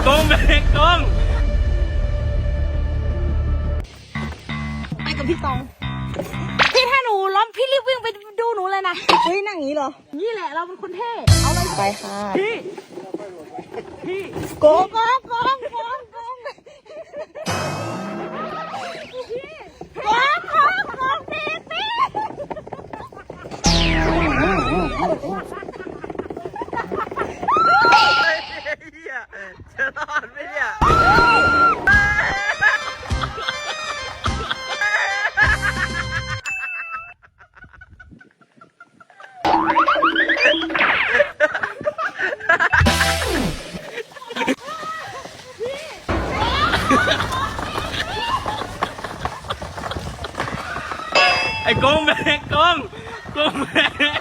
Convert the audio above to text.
กงเบรกกงไปกับพี่ตองพี่ถ้าหนูล้มพี่รีบวิ่งไปดูหนูเลยนะเฮ้ยนั่งอย่างนี้เหรอนี่แหละเราเป็นคนเท่เอาเลยไปค่ะพี่โกงโกงโกงโกงโกงโกงโกงโกงปี๊ปี๊จะรอดไหมเนี่ยไอ้กงเบรกกงเบรก